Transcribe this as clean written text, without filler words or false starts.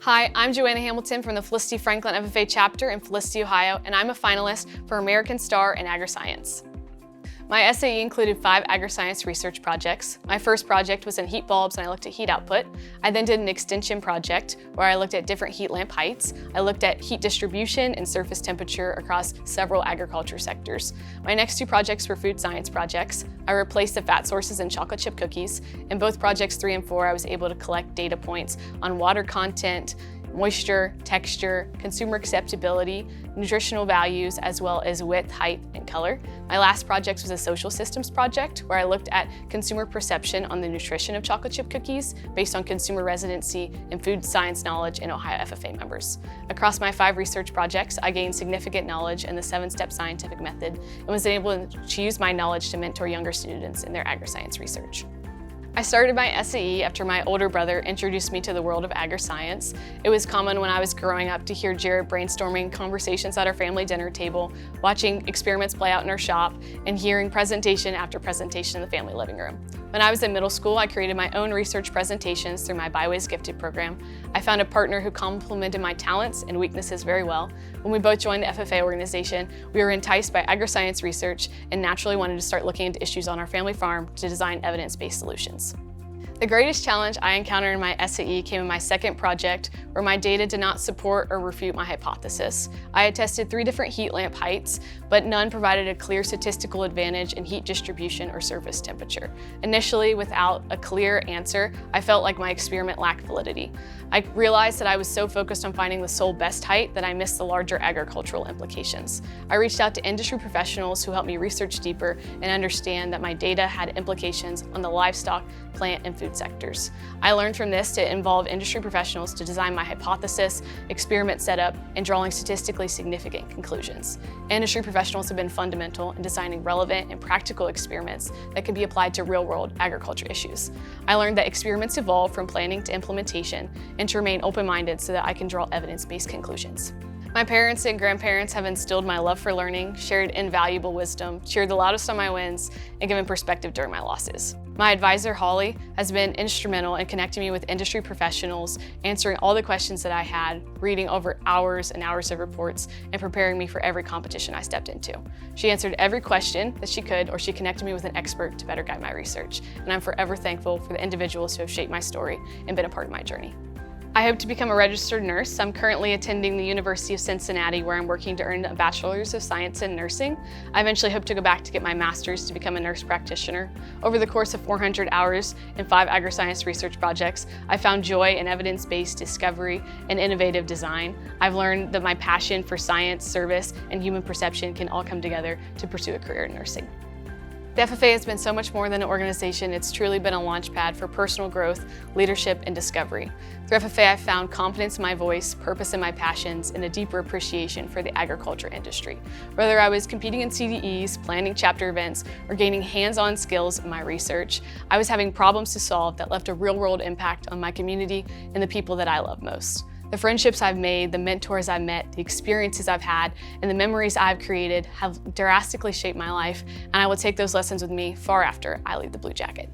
Hi, I'm Joanna Hamilton from the Felicity Franklin FFA chapter in Felicity, Ohio, and I'm a finalist for American Star in Agriscience. My SAE included 5 Agriscience research projects. My first project was in heat bulbs and I looked at heat output. I then did an extension project where I looked at different heat lamp heights. I looked at heat distribution and surface temperature across several agriculture sectors. My next 2 projects were food science projects. I replaced the fat sources in chocolate chip cookies. In both projects 3 and 4, I was able to collect data points on water content, moisture, texture, consumer acceptability, nutritional values, as well as width, height, and color. My last project was a social systems project where I looked at consumer perception on the nutrition of chocolate chip cookies based on consumer residency and food science knowledge in Ohio FFA members. Across my 5 research projects, I gained significant knowledge in the 7-step scientific method and was able to use my knowledge to mentor younger students in their agriscience research. I started my SAE after my older brother introduced me to the world of agriscience. It was common when I was growing up to hear Jared brainstorming conversations at our family dinner table, watching experiments play out in our shop, and hearing presentation after presentation in the family living room. When I was in middle school, I created my own research presentations through my Byways Gifted program. I found a partner who complemented my talents and weaknesses very well. When we both joined the FFA organization, we were enticed by agriscience research and naturally wanted to start looking into issues on our family farm to design evidence-based solutions. The greatest challenge I encountered in my SAE came in my second project where my data did not support or refute my hypothesis. I had tested 3 different heat lamp heights, but none provided a clear statistical advantage in heat distribution or surface temperature. Initially, without a clear answer, I felt like my experiment lacked validity. I realized that I was so focused on finding the sole best height that I missed the larger agricultural implications. I reached out to industry professionals who helped me research deeper and understand that my data had implications on the livestock, plant, and food sectors. I learned from this to involve industry professionals to design my hypothesis, experiment setup, and drawing statistically significant conclusions. Industry professionals have been fundamental in designing relevant and practical experiments that can be applied to real-world agriculture issues. I learned that experiments evolve from planning to implementation and to remain open-minded so that I can draw evidence-based conclusions. My parents and grandparents have instilled my love for learning, shared invaluable wisdom, cheered the loudest on my wins, and given perspective during my losses. My advisor, Holly, has been instrumental in connecting me with industry professionals, answering all the questions that I had, reading over hours and hours of reports, and preparing me for every competition I stepped into. She answered every question that she could, or she connected me with an expert to better guide my research. And I'm forever thankful for the individuals who have shaped my story and been a part of my journey. I hope to become a registered nurse. I'm currently attending the University of Cincinnati where I'm working to earn a Bachelor's of Science in Nursing. I eventually hope to go back to get my master's to become a nurse practitioner. Over the course of 400 hours and 5 agriscience research projects, I found joy in evidence-based discovery and innovative design. I've learned that my passion for science, service, and human perception can all come together to pursue a career in nursing. The FFA has been so much more than an organization. It's truly been a launchpad for personal growth, leadership, and discovery. Through FFA, I've found confidence in my voice, purpose in my passions, and a deeper appreciation for the agriculture industry. Whether I was competing in CDEs, planning chapter events, or gaining hands-on skills in my research, I was having problems to solve that left a real-world impact on my community and the people that I love most. The friendships I've made, the mentors I've met, the experiences I've had, and the memories I've created have drastically shaped my life, and I will take those lessons with me far after I leave the Blue Jacket.